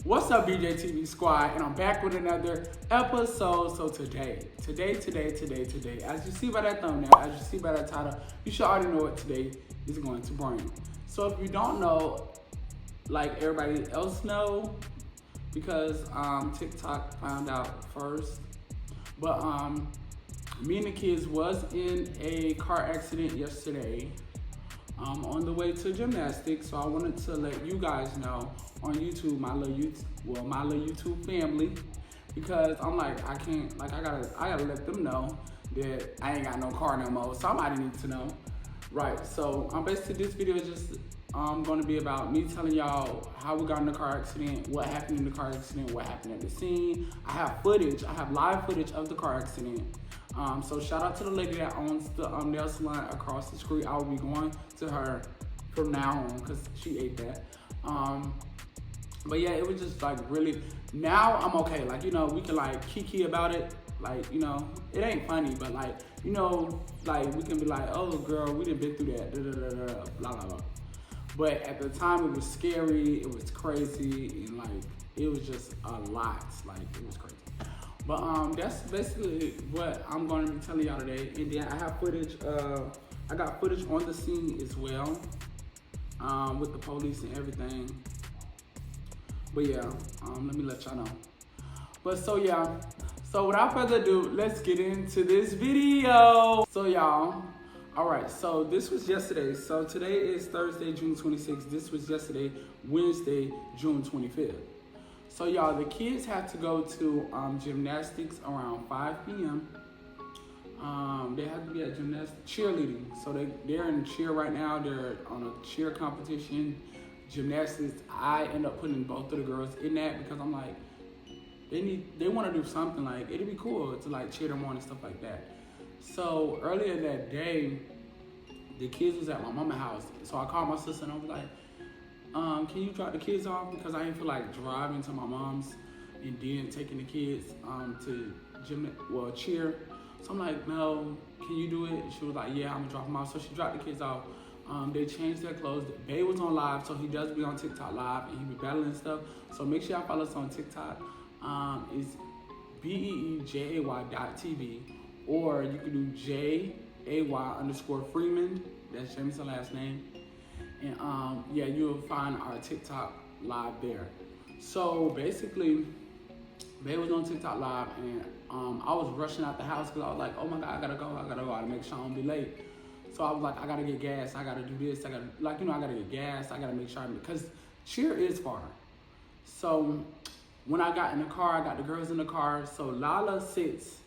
What's up, BJTV squad? And I'm back with another episode. So today, as you see by that thumbnail, as you see by that title, you should already know what today is going to bring. So if you don't know, like everybody else know, because TikTok found out first, but me and the kids was in a car accident yesterday on the way to gymnastics. So I wanted to let you guys know on YouTube, my little YouTube family, because I'm like, I gotta let them know that I ain't got no car no more. Somebody needs to know, right? So basically this video is just going to be about me telling y'all how we got in the car accident, what happened in the car accident, what happened at the scene. I have live footage of the car accident. So shout out to the lady that owns the nail salon across the street. I will be going to her from now on because she ate that. But yeah, it was just like really, now I'm okay. Like, you know, we can like kiki about it. Like, you know, it ain't funny, but like, you know, like we can be like, oh girl, we done been through that, blah, blah, blah. But at the time it was scary, it was crazy, and like, it was just a lot. Like, it was crazy. But that's basically what I'm going to be telling y'all today. And then I have footage, I got footage on the scene as well, with the police and everything. But yeah, let me let y'all know. But so yeah, so without further ado, let's get into this video. So y'all, all right, so this was yesterday. So today is Thursday, June 26th. This was yesterday, Wednesday, June 25th. So y'all, the kids had to go to gymnastics around 5 p.m. They had to be at gymnastics, cheerleading. So they're in cheer right now. They're on a cheer competition, gymnastics. I end up putting both of the girls in that because I'm like, they want to do something. Like, it'd be cool to like cheer them on and stuff like that. So earlier that day, the kids was at my mama's house. So I called my sister and I was like, can you drop the kids off? Because I didn't feel like driving to my mom's and then taking the kids to cheer. So I'm like, no, can you do it? She was like, yeah, I'm gonna drop them off. So she dropped the kids off. They changed their clothes. Bae was on live, so he does be on TikTok live and he be battling stuff. So make sure y'all follow us on TikTok. It's BEEJAY.TV, or you can do JAY_Freeman. That's James's last name. And yeah, you'll find our TikTok live there. So basically, Bae was on TikTok live, and I was rushing out the house because I was like, oh my God, I gotta go, I gotta make sure I don't be late. So I was like, I gotta get gas, I gotta do this, I gotta get gas, I gotta make sure, because cheer is far. So when I got in the car, I got the girls in the car. So Lala sits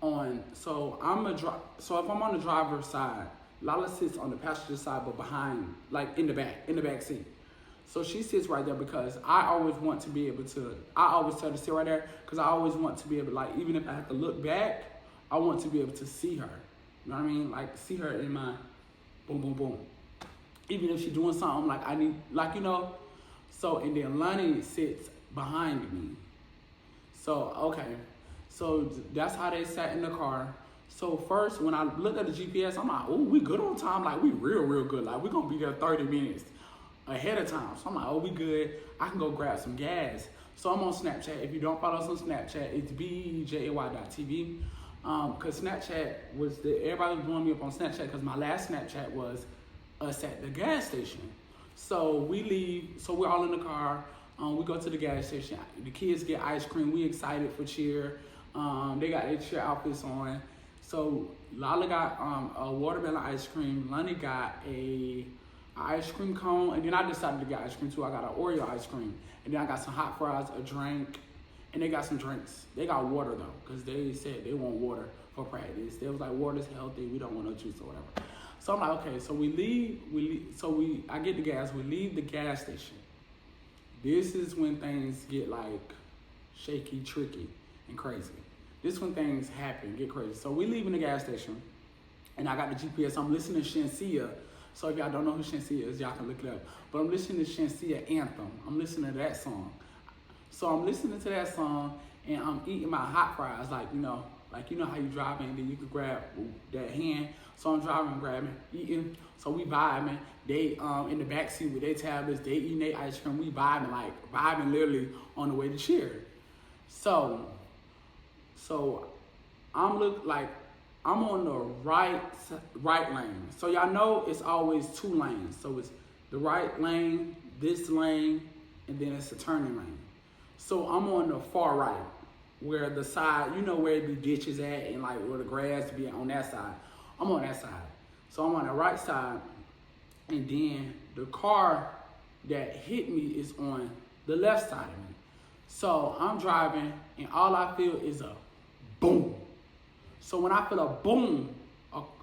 on, so if I'm on the driver's side, Lala sits on the passenger side, but behind, like in the back seat. So she sits right there because I always want to be able to, I always tell her to sit right there because I always want to be able to, like, even if I have to look back, I want to be able to see her. You know what I mean? Like, see her in my boom, boom, boom. Even if she's doing something, like, I need, like, you know. So, and then Lonnie sits behind me. So, okay. So that's how they sat in the car. So first, when I looked at the GPS, I'm like, oh, we good on time. Like, we real good. Like, we gonna be there 30 minutes ahead of time. So I'm like, oh, we good. I can go grab some gas. So I'm on Snapchat. If you don't follow us on Snapchat, it's BEEJAY.TV. Because Snapchat was everybody was blowing me up on Snapchat because my last Snapchat was us at the gas station. So we leave, so we're all in the car. We go to the gas station. The kids get ice cream. We excited for cheer. They got their cheer outfits on. So Lala got a watermelon ice cream. Lonnie got a ice cream cone. And then I decided to get ice cream too. I got an Oreo ice cream. And then I got some hot fries, a drink. And they got some drinks. They got water though, because they said they want water for practice. They was like, water's healthy. We don't want no juice or whatever. So I'm like, okay. So I get the gas. We leave the gas station. This is when things get like shaky, tricky, and crazy. This is when things happen, get crazy. So we leave in the gas station, and I got the GPS. I'm listening to Shenseea. So if y'all don't know who Shenseea is, y'all can look it up. But I'm listening to Shenseea Anthem. I'm listening to that song. So I'm listening to that song, and I'm eating my hot fries, like, you know, Like, you know how you driving and then you can grab that hand. So I'm driving, grabbing, eating. So we vibing. They in the backseat with their tablets, they eating their ice cream. We vibing literally on the way to cheer. So I'm on the right lane. So y'all know it's always 2 lanes. So it's the right lane, this lane, and then it's a turning lane. So I'm on the far right, where the side, you know where the ditch is at and like where the grass be on that side. I'm on that side. So I'm on the right side, and then the car that hit me is on the left side of me. So I'm driving, and all I feel is a boom. So when I feel a boom,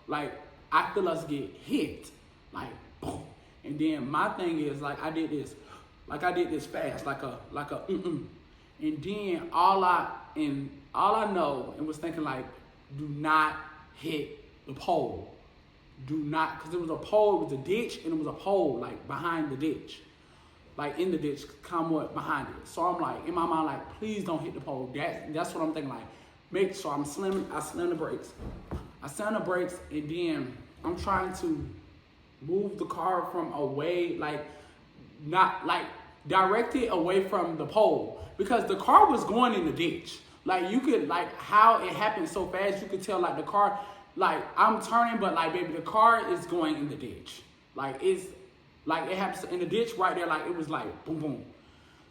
like I feel us get hit, like boom. And then my thing is like I did this fast, like a And then all I know and was thinking like, do not hit the pole. Do not, because it was a pole, it was a ditch, and it was a pole like behind the ditch. Like in the ditch, somewhat behind it. So I'm like, in my mind, like, please don't hit the pole. That's what I'm thinking, like, make sure I slam the brakes. I slam the brakes, and then I'm trying to move the car from away, like, not, like, direct it away from the pole. Because the car was going in the ditch. Like, you could, like, how it happened so fast, you could tell, like, the car, like, I'm turning, but, like, baby, the car is going in the ditch. Like, it's, like, it happens in the ditch right there, like, it was like, boom, boom.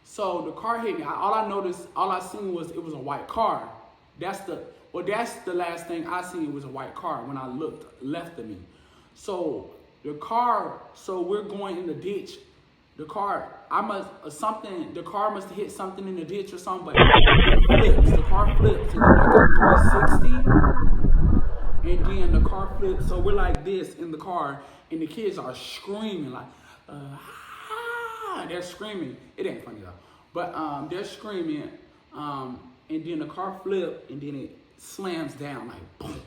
So the car hit me. All I seen was it was a white car. That's the last thing I seen was a white car when I looked left of me. So the car we're going in the ditch. The car must have hit something in the ditch or something, but it flips. The car flips. It's like a 360. And then the car flips. So we're like this in the car, and the kids are screaming like, they're screaming. It ain't funny though. But they're screaming. And then the car flips, and then it slams down like boom.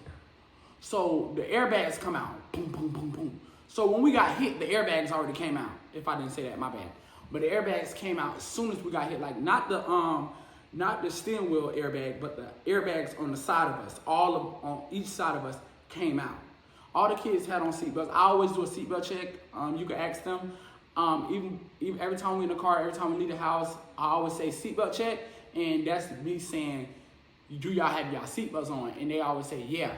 So the airbags come out. Boom, boom, boom, boom. So when we got hit, the airbags already came out. If I didn't say that, my bad. But the airbags came out as soon as we got hit. Like not the steering wheel airbag, but the airbags on the side of us, on each side of us came out. All the kids had on seatbelts. I always do a seatbelt check. You can ask them. Even every time we in the car, every time we leave the house, I always say seatbelt check, and that's me saying, do y'all have y'all seatbelts on? And they always say, yeah.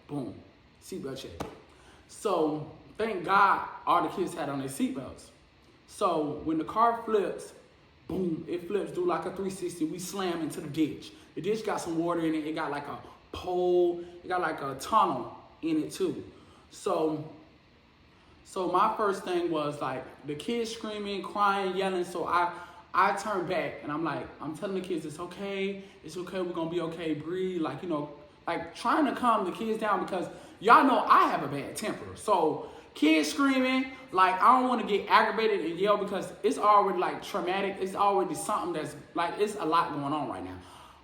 Boom, seatbelt check. So thank God all the kids had on their seatbelts. So when the car flips, boom, it flips, do like a 360. We slam into the ditch. The ditch got some water in it. It got like a pole. It got like a tunnel in it too. So my first thing was like the kids screaming, crying, yelling. So I turned back and I'm telling the kids, it's okay, we're gonna be okay, breathe, like, you know, like trying to calm the kids down because y'all know I have a bad temper. So kids screaming, like I don't want to get aggravated and yell because it's already like traumatic. It's already something that's like, it's a lot going on right now.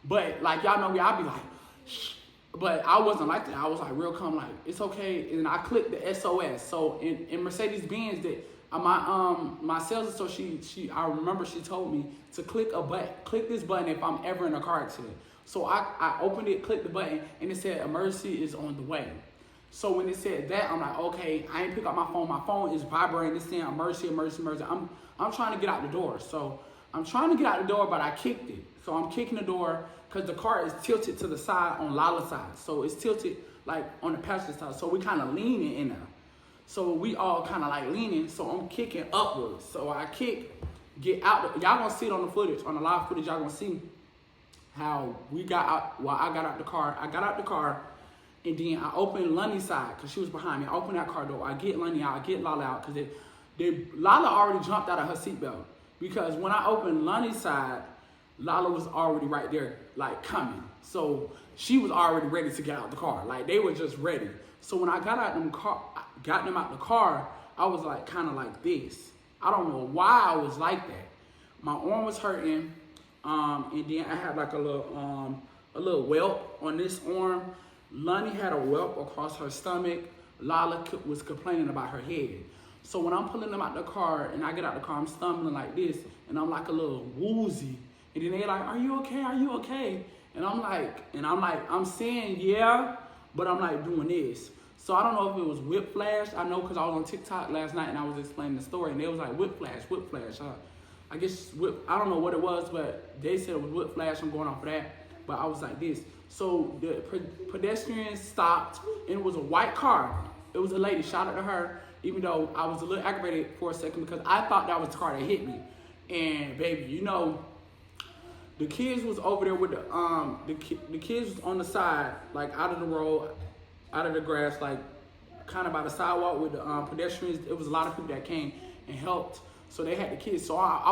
But like y'all know me, I'll be like, shh. But I wasn't like that. I was like real calm, like it's okay. And I clicked the SOS. So in Mercedes-Benz, that my sales associate, I remember she told me to click this button if I'm ever in a car accident. So I opened it, clicked the button, and it said emergency is on the way. So when it said that, I'm like, okay, I ain't pick up my phone. My phone is vibrating. It's saying emergency. I'm trying to get out the door. So I'm trying to get out the door, but I kicked it. So I'm kicking the door because the car is tilted to the side on Lala's side. So it's tilted like on the passenger side. So we kind of leaning in there. So we all kind of like leaning. So I'm kicking upwards. So I kick, get out. Y'all gonna see it on the footage, on the live footage. Y'all gonna see how we got out. Well, I got out the car. And then I opened Lunny's side because she was behind me. I opened that car door. I get Lunny out. I get Lala out because Lala already jumped out of her seatbelt. Because when I opened Lunny's side, Lala was already right there, like coming. So she was already ready to get out the car. Like they were just ready. So when I got them out the car, I was like kind of like this. I don't know why I was like that. My arm was hurting, and then I had like a little welt on this arm. Lunny had a welt across her stomach. Lala was complaining about her head. So when I'm pulling them out the car and I get out the car, I'm stumbling like this, and I'm like a little woozy. And then they're like, are you okay? Are you okay? And I'm saying yeah, but I'm like doing this. So I don't know if it was whiplash. I know because I was on TikTok last night and I was explaining the story, and they was like whiplash. I guess I don't know what it was, but they said it was whiplash. I'm going off of that. But I was like this. So the pedestrian stopped, and it was a white car. It was a lady. Shout out to her, even though I was a little aggravated for a second because I thought that was the car that hit me. And baby, you know, the kids was over there with the kids was on the side, like out of the road, out of the grass, like kind of by the sidewalk with the pedestrians. It was a lot of people that came and helped, so they had the kids. So I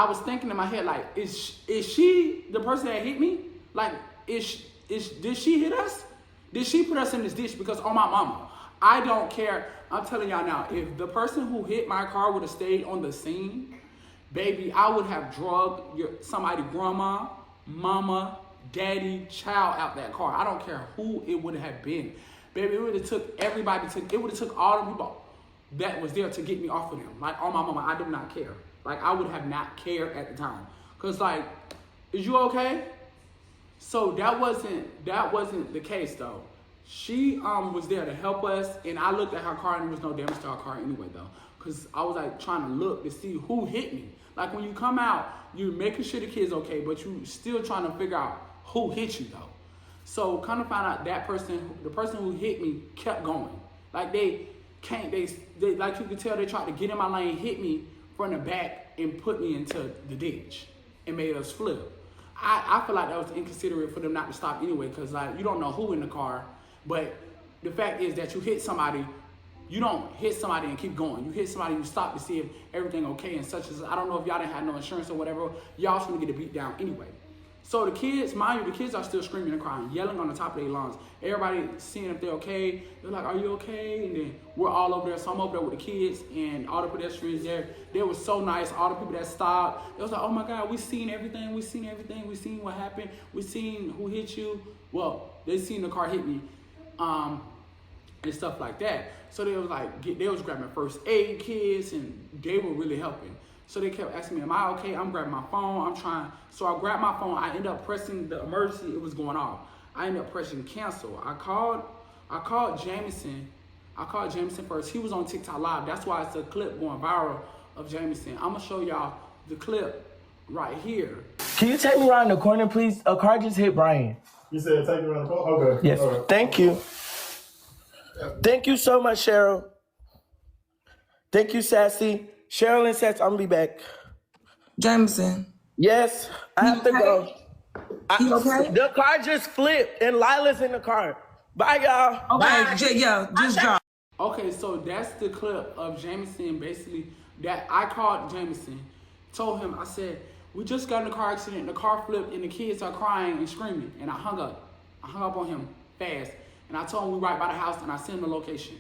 was thinking in my head, like, is she the person that hit me? Like, did she hit us? Did she put us in this ditch? Because on my mama, I don't care. I'm telling y'all now, if the person who hit my car would have stayed on the scene, baby, I would have drugged somebody, grandma, mama, daddy, child out that car. I don't care who it would have been. Baby, it would have took everybody, it would have took all the people that was there to get me off of them. Like, on my mama, I did not care. Like, I would have not cared at the time. Cause like, is you okay? So that wasn't the case though. She was there to help us, and I looked at her car and there was no damage to her car anyway though. Cause I was like trying to look to see who hit me. Like when you come out, you're making sure the kid's okay, but you still trying to figure out who hit you though. So kind of find out the person who hit me kept going. Like they like you could tell they tried to get in my lane, hit me from the back and put me into the ditch and made us flip. I feel like that was inconsiderate for them not to stop anyway, because like you don't know who in the car, but the fact is that you hit somebody, you don't hit somebody and keep going. You hit somebody, you stop to see if everything okay, and such as, I don't know if y'all didn't have no insurance or whatever, y'all's gonna get a beat down anyway. So the kids, mind you, the kids are still screaming and crying, yelling on the top of their lungs. Everybody seeing if they're okay. They're like, are you okay? And then we're all over there. So I'm over there with the kids and all the pedestrians there. They were so nice. All the people that stopped. It was like, oh my God, we seen everything. We seen everything. We seen what happened. We seen who hit you. Well, they seen the car hit me. And stuff like that. So they was like, they was grabbing first aid kits, and they were really helping. So they kept asking me, am I okay? I'm grabbing my phone. So I grabbed my phone. I ended up pressing the emergency. It was going off. I ended up pressing cancel. I called Jameson. I called Jameson first. He was on TikTok Live. That's why it's a clip going viral of Jameson. I'm gonna show y'all the clip right here. Can you take me around the corner, please? A car just hit Brian. You said take you around the corner? Okay. Yes. Right. Thank you. Thank you so much, Cheryl. Thank you, Sassy. Cheryl and Sassy, I'm gonna be back. Jameson. Yes, I have to go. You okay? The car just flipped and Lila's in the car. Bye, y'all. Okay, Bye. just drop. Okay, so that's the clip of Jameson, basically, that I called Jameson, told him, I said, we just got in a car accident, the car flipped, and the kids are crying and screaming, and I hung up. I hung up on him fast, and I told him we right by the house, and I sent him the location.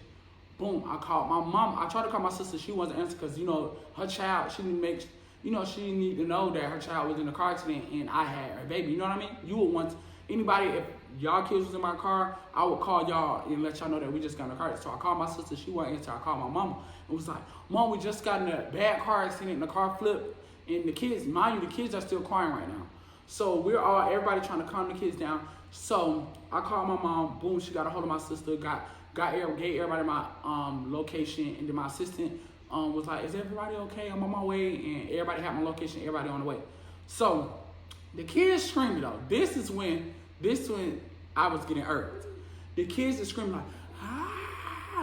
Boom, I called my mom. I tried to call my sister, she wasn't answering, because, you know, her child, she need to know that her child was in a car accident, and I had her baby, you know what I mean? You would want anybody, if y'all kids was in my car, I would call y'all and let y'all know that we just got in a car. So I called my sister, she wasn't answering. I called my mama. It was like, Mom, we just got in a bad car accident and the car flipped. And the kids, mind you, the kids are still crying right now. So everybody trying to calm the kids down. So I called my mom, boom, she got a hold of my sister, gave everybody my location, and then my assistant was like, is everybody okay? I'm on my way, and everybody had my location, everybody on the way. So the kids screaming though. This is when I was getting irked. The kids are screaming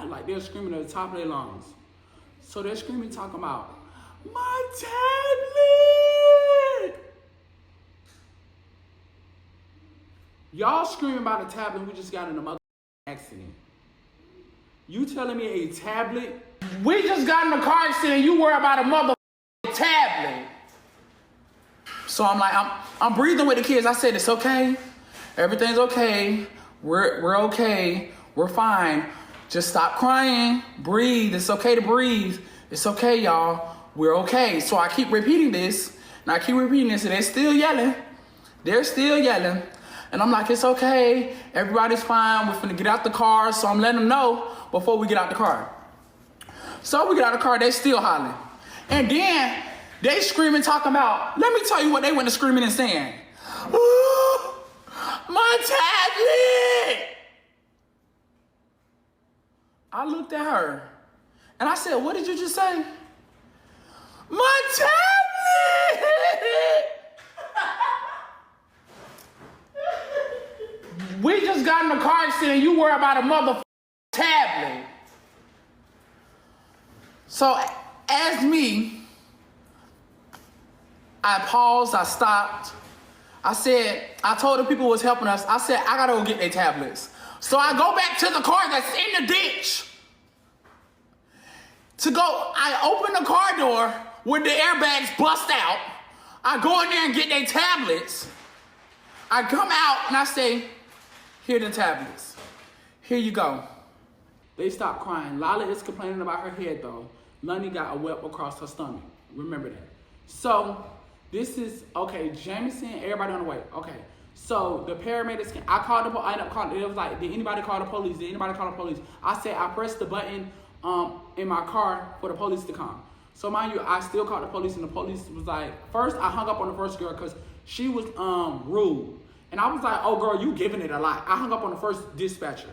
like they're screaming at the top of their lungs. So they're screaming, talking about, my tablet! Y'all screaming about a tablet, we just got in a mother accident. You telling me a tablet? We just got in a car accident, you worry about a mother tablet. So I'm like, I'm breathing with the kids. I said, it's okay. Everything's okay. We're okay. We're fine. Just stop crying. Breathe. It's okay to breathe. It's okay, y'all. We're okay. So I keep repeating this. And I keep repeating this. And they're still yelling. They're still yelling. And I'm like, it's okay. Everybody's fine. We're finna get out the car. So I'm letting them know before we get out the car. So we get out the car. They still hollering. And then they screaming, talking about, let me tell you what they went to screaming and saying. Ooh. My tablet! I looked at her and I said, what did you just say? My tablet! We just got in the car accident. You worry about a motherfucking tablet. So, as me, I paused, I stopped. I told the people who was helping us, I said, I gotta go get their tablets. So I go back to the car that's in the ditch. I open the car door where the airbags bust out. I go in there and get their tablets. I come out and I say, here are the tablets. Here you go. They stopped crying. Lala is complaining about her head though. Lunny got a welt across her stomach. Remember that. So, this is, okay, Jameson, everybody on the way. Okay. So, the paramedics, I ended up calling, it was like, did anybody call the police? Did anybody call the police? I said, I pressed the button in my car for the police to come. So, mind you, I still called the police, and the police was like, first, I hung up on the first girl because she was rude. And I was like, oh, girl, you giving it a lot. I hung up on the first dispatcher.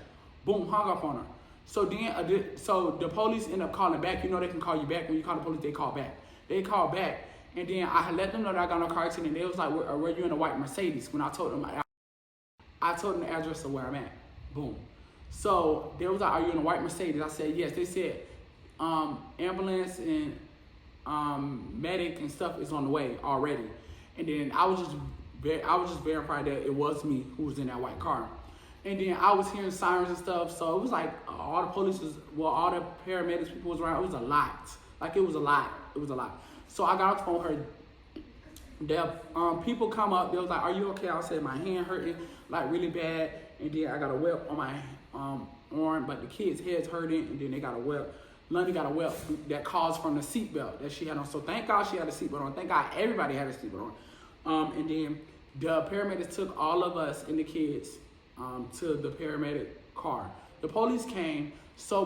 Boom, hung up on her. So then, so the police end up calling back. You know they can call you back. When you call the police, they call back. They call back. And then I had let them know that I got in a car accident. They was like, were you in a white Mercedes? When I told them, I told them the address of where I'm at. Boom. So they was like, are you in a white Mercedes? I said, yes. They said, ambulance and medic and stuff is on the way already. And then I was just verified that it was me who was in that white car. And then I was hearing sirens and stuff, so it was like all the police all the paramedics, people was around. It was a lot. Like it was a lot. It was a lot. So I got off the phone with her. The people come up, they was like, are you okay? I said, my hand hurting like really bad. And then I got a welt on my arm, but the kids' heads hurting, and then they got a welt. Lundy got a welt that caused from the seatbelt that she had on. So thank God she had a seatbelt on. Thank God everybody had a seatbelt on. And then the paramedics took all of us and the kids to the paramedic car. The police came, so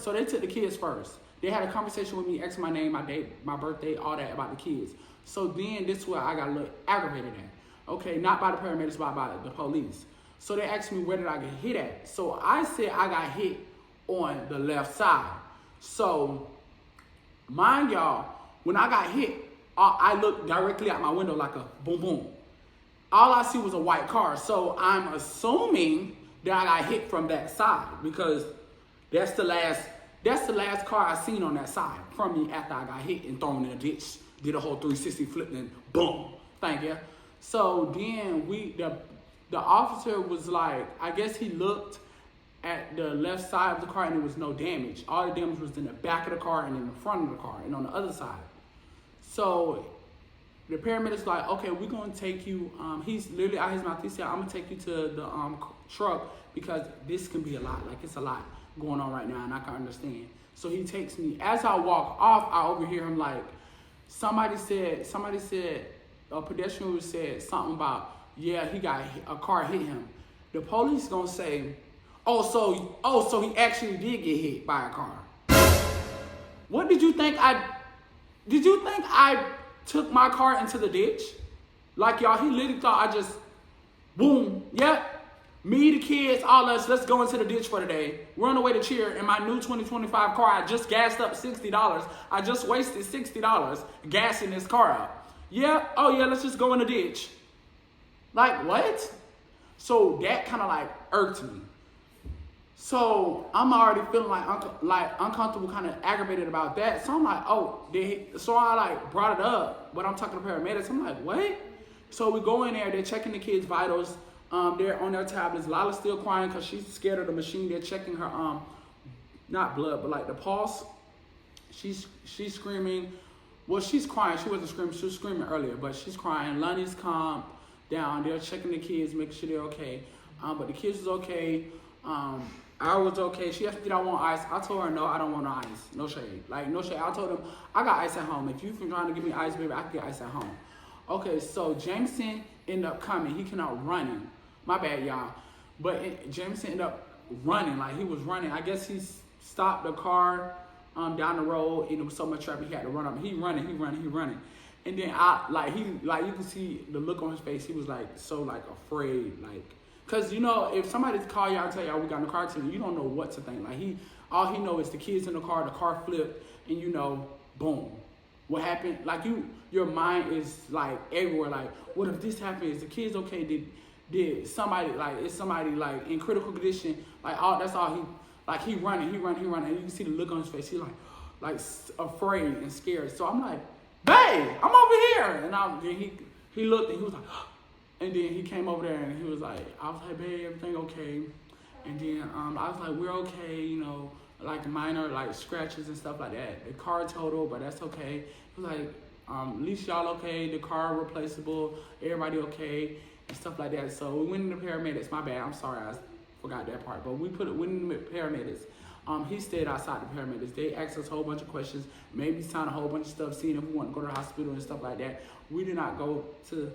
they took the kids first. They had a conversation with me, asking my name, my date, my birthday, all that about the kids. So then this is where I got a little aggravated at. Okay, not by the paramedics, but by the police. So they asked me where did I get hit at. So I said I got hit on the left side. So mind y'all, when I got hit, I looked directly out my window like a boom boom. All I see was a white car. So I'm assuming that I got hit from that side because that's the last car I seen on that side from me after I got hit and thrown in a ditch. Did a whole 360 flip and boom. Thank you. So then the officer was like, I guess he looked at the left side of the car and there was no damage. All the damage was in the back of the car and in the front of the car and on the other side. So the paramedics like, okay, we're gonna take you. He's literally out his mouth. He said, I'm gonna take you to the truck because this can be a lot. Like it's a lot going on right now, and I can understand. So he takes me. As I walk off, I overhear him like, somebody said, a pedestrian said something about, yeah, a car hit him. The police gonna say, so he actually did get hit by a car. What did you think I took my car into the ditch? Like y'all, he literally thought I just, boom, yep. Me, the kids, all us, let's go into the ditch for the day. We're on the way to cheer in my new 2025 car. I just gassed up $60. I just wasted $60 gassing this car up. Yeah, oh yeah, let's just go in the ditch. Like, what? So that kind of like irked me. So I'm already feeling like uncomfortable, kind of aggravated about that. So I'm like, so I like brought it up, but I'm talking to paramedics. I'm like, what? So we go in there, they're checking the kids' vitals. They're on their tablets. Lala's still crying because she's scared of the machine. They're checking her, not blood, but like the pulse. She's screaming. Well, she's crying. She wasn't screaming. She was screaming earlier, but she's crying. Lonnie's calm down. They're checking the kids, making sure they're okay. But the kids was okay. I was okay. She asked me, did I want ice? I told her, no, I don't want no ice. No shade. Like, no shade. I told them, I got ice at home. If you've been trying to give me ice, baby, I can get ice at home. Okay, so Jameson ended up coming. He came out running. My bad, y'all. But Jameson ended up running. Like, he was running. I guess he stopped the car down the road, and there was so much traffic he had to run up. He running. And then you can see the look on his face. He was like so like afraid. Like Cause you know, if somebody's call y'all and tell y'all we got in a car accident, you don't know what to think. Like all he know is the kids in the car flipped, and you know, boom, what happened? Like your mind is like everywhere. Like, what if this happened? Is the kids okay? Did somebody is somebody like in critical condition? Like that's all he running, and you can see the look on his face. He like afraid and scared. So I'm like, babe, I'm over here, and then he looked and he was like. And then he came over there and he was like, I was like, babe, everything okay? And then I was like, we're okay, you know, like minor like scratches and stuff like that. The car total, but that's okay. He was like, at least y'all okay, the car replaceable, everybody okay, and stuff like that. So we went in the paramedics. My bad, I'm sorry, I forgot that part. But we went in the paramedics. He stayed outside the paramedics. They asked us a whole bunch of questions, maybe signed a whole bunch of stuff, seeing if we want to go to the hospital and stuff like that. We did not go to.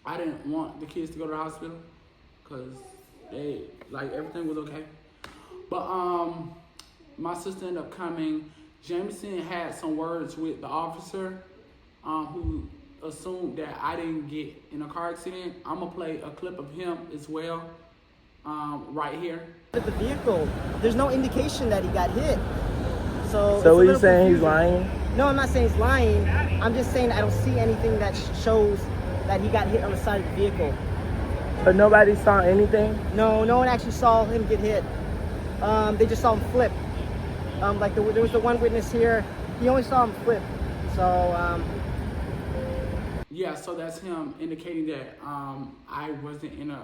I didn't want the kids to go to the hospital because they everything was okay. But my sister ended up coming. Jameson had some words with the officer who assumed that I didn't get in a car accident. I'm gonna play a clip of him as well right here. But the vehicle, there's no indication that he got hit. So what you saying? He's lying? No, I'm not saying he's lying. I'm just saying I don't see anything that shows that he got hit on the side of the vehicle. But nobody saw anything? No one actually saw him get hit. They just saw him flip. There was the one witness here. He only saw him flip. So yeah, so that's him indicating that I wasn't in a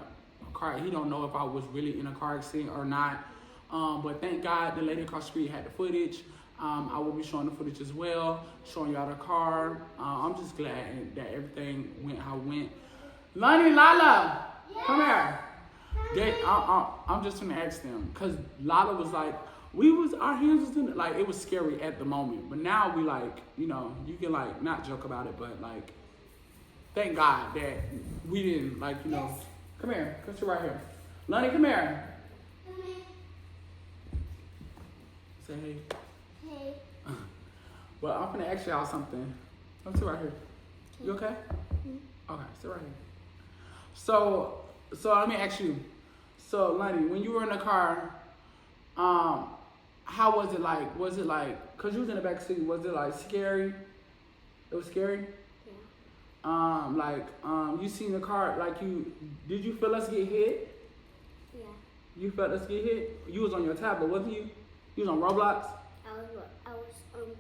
car. He don't know if I was really in a car accident or not. But thank God the lady across the street had the footage. I will be showing the footage as well, showing y'all the car. I'm just glad that everything went how it went. Lonnie, Lala, come here. I'm just gonna ask them, cause Lala was like, our hands was in it. Like, it was scary at the moment, but now we like, you know, you can like not joke about it, but like, thank God that we didn't like, you know. Come here, come sit right here. Lonnie, come here. Say hey. Hey. Well, I'm gonna ask y'all something. Come sit right here. You okay? Mm-hmm. Okay, sit right here. So let me ask you. So, Lonnie, when you were in the car, how was it like? Was it like, cause you was in the back seat, was it like scary? It was scary? Yeah. You seen the car, did you feel us get hit? Yeah. You felt us get hit? You was on your tablet, wasn't you? You was on Roblox? I was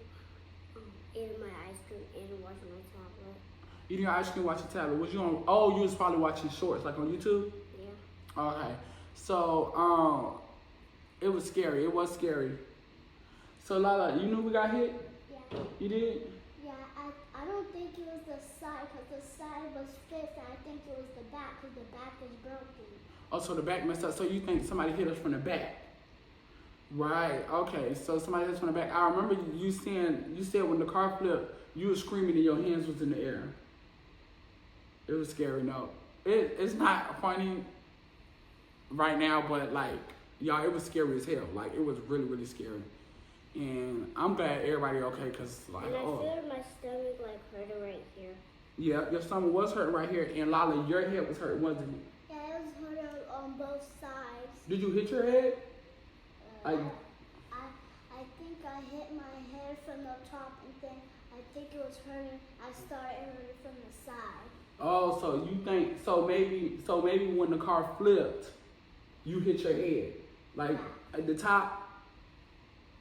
eating my ice cream and watching my tablet. Eating your ice cream, watching tablet. Was you on? Oh, you was probably watching shorts, like on YouTube. Yeah. Okay. So it was scary. It was scary. So Lala, you knew we got hit? Yeah. You did? Yeah. I don't think it was the side because the side was fixed. And I think it was the back because the back was broken. Oh, so the back messed up. So you think somebody hit us from the back? Right. Okay. So somebody hit us from the back. I remember you said when the car flipped, you were screaming and your hands was in the air. It was scary. No, it's not funny right now, but like, y'all, it was scary as hell. Like, it was really, really scary. And I'm glad everybody okay, cause like, and I feel my stomach like hurting right here. Yeah, your stomach was hurting right here, and Lala, your head was hurting, wasn't it? Yeah, it was hurting on both sides. Did you hit your head? I think I hit my head from the top, and then I think it was hurting. I started hurting from the side. Oh, so you think maybe when the car flipped, you hit your head, like at the top,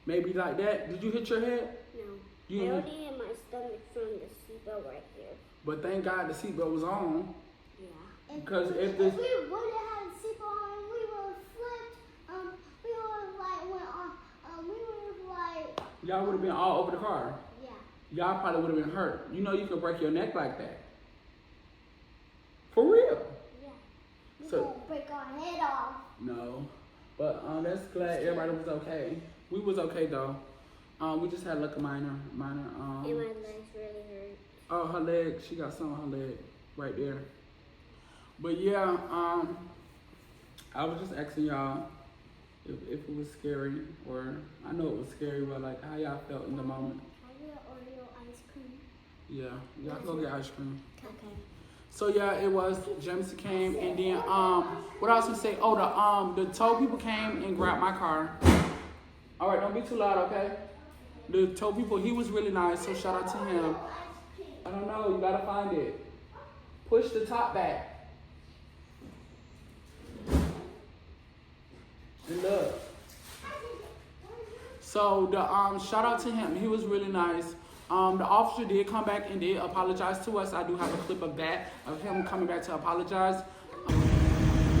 maybe like that. Did you hit your head? No. I only hit my stomach from the seatbelt right here. But thank God the seatbelt was on. Yeah. Because if we would have had a seatbelt on, we would have flipped. We would have like went on. We would have like. Y'all would have been all over the car. Yeah. Y'all probably would have been hurt. You know you could break your neck like that. For real. Yeah. We So won't break our head off. no, but that's glad everybody was okay. We was okay though. We just had like a minor. And my legs really hurt. Oh, her leg. She got some on her leg right there. But yeah, I was just asking y'all if it was scary, or I know it was scary, but like how y'all felt in the moment. Can I get an Oreo ice cream? Yeah, y'all go get ice cream. Okay. So yeah, it was. Jameson came, and then what else we say? Oh, the tow people came and grabbed my car. All right, don't be too loud, okay? The tow people, he was really nice, so shout out to him. I don't know, you gotta find it. Push the top back. And look. So the shout out to him. He was really nice. The officer did come back and did apologize to us. I do have a clip of that, of him coming back to apologize.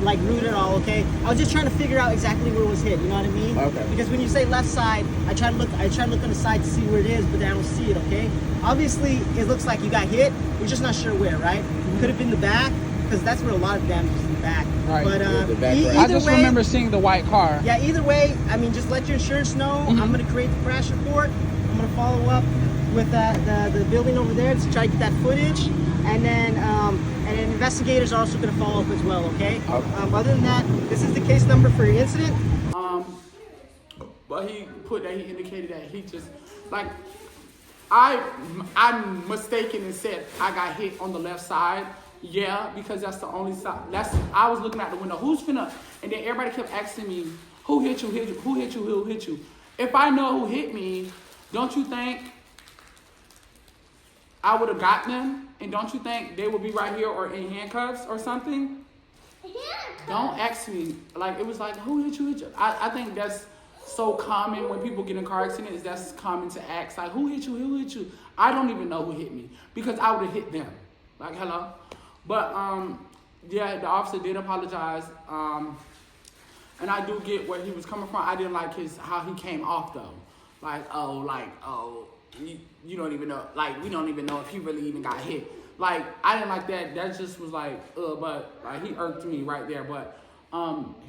Like rude at all, okay? I was just trying to figure out exactly where it was hit, you know what I mean? Okay. Because when you say left side, I try to look on the side to see where it is, but I don't see it, okay? Obviously, it looks like you got hit. We're just not sure where, right? Could have been the back, because that's where a lot of damage is in the back. Right. But The back, right. I just remember seeing the white car. Yeah, either way, I mean, just let your insurance know. I'm going to create the crash report. I'm going to follow up with the building over there to try to get that footage. And then investigators are also going to follow up as well, okay? Other than that, this is the case number for your incident. But he put that, he indicated that he just, like, I'm mistaken and said I got hit on the left side. Yeah, because that's the only side. I was looking out the window. Who's finna? And then everybody kept asking me, who hit you? Who hit you? Who hit you? If I know who hit me, don't you think I would have gotten them? And don't you think they would be right here or in handcuffs or something? Don't ask me. Like, it was like, who hit you? Hit you? I think that's so common when people get in car accidents. That's common to ask, like, who hit you? Who hit you? I don't even know who hit me because I would have hit them. Like, hello? But, yeah, the officer did apologize. And I do get where he was coming from. I didn't like how he came off, though. You don't even know, like, we don't even know if he really even got hit. Like, I didn't like that. That just was like, but like, he irked me right there. But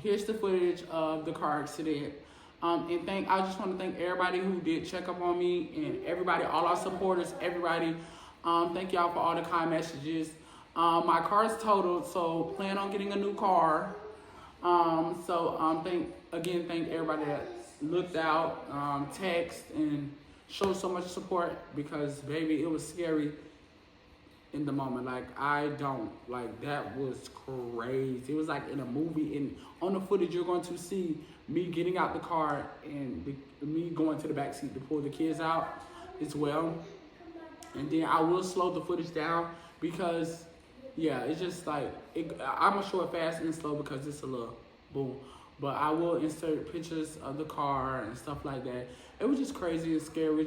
here's the footage of the car accident. And I just want to thank everybody who did check up on me and everybody, all our supporters, everybody. Thank y'all for all the kind messages. My car is totaled, so plan on getting a new car. Thank everybody that looked out, text, and showed so much support because, baby, it was scary in the moment. Like, that was crazy. It was like in a movie, and on the footage you're going to see me getting out the car and me going to the back seat to pull the kids out as well. And then I will slow the footage down because, yeah, it's just like, I'm going to show it fast and slow because it's a little boom. But I will insert pictures of the car and stuff like that. It was just crazy and scary.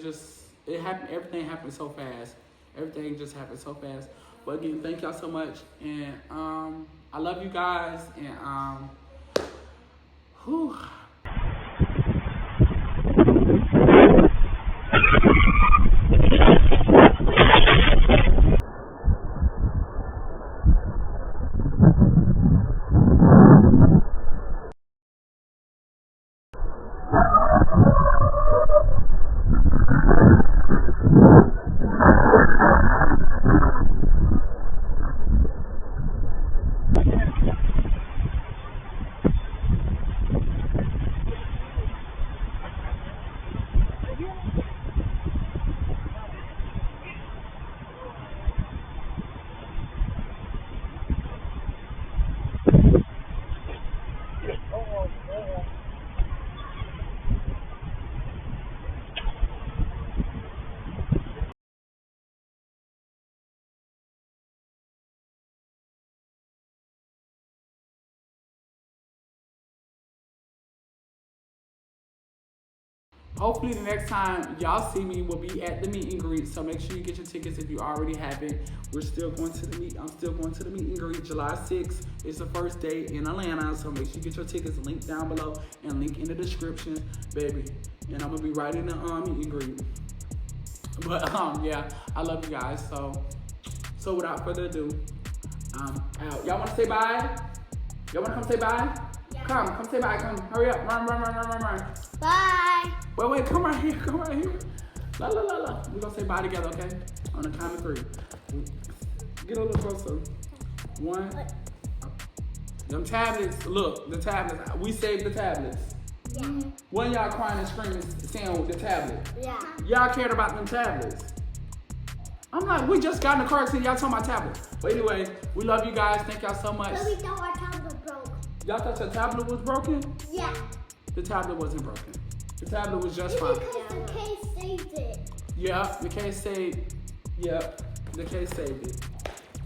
It happened. Everything happened so fast. Everything just happened so fast. But again, thank y'all so much. And I love you guys. And whew. Hopefully the next time y'all see me will be at the meet and greet. So make sure you get your tickets if you already haven't. We're still going to the meet. I'm still going to the meet and greet. July 6th is the first day in Atlanta. So make sure you get your tickets. Link down below and link in the description, baby. And I'm gonna be right in the meet and greet. But yeah, I love you guys. So without further ado, I'm out. Y'all wanna say bye? Y'all wanna come say bye? Yeah. Come say bye. Come, hurry up. Run. Bye. Wait, come right here. La. We're gonna say bye together, okay? On the count of 3. Get a little closer. 1. Them tablets, look, the tablets. We saved the tablets. Yeah. One of y'all crying and screaming, saying with the tablet. Yeah. Y'all cared about them tablets. I'm like, we just got in the car accident. Y'all talking about tablet. But anyway, we love you guys. Thank y'all so much. But we thought our tablet broke. Y'all thought your tablet was broken? Yeah. The tablet wasn't broken. The tablet was just fine. Because the case saved it. Yeah, the case saved. Yeah, the case saved it.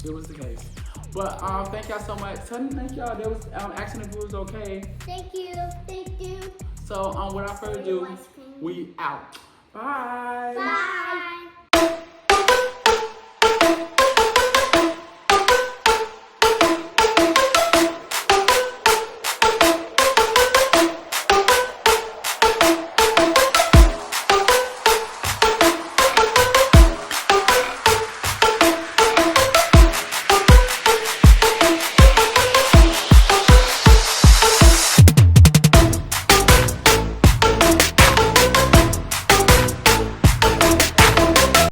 It was the case. But thank y'all so much. Thank y'all. They was asking if it was okay. Thank you. Thank you. So without further ado, we out. Bye. Bye.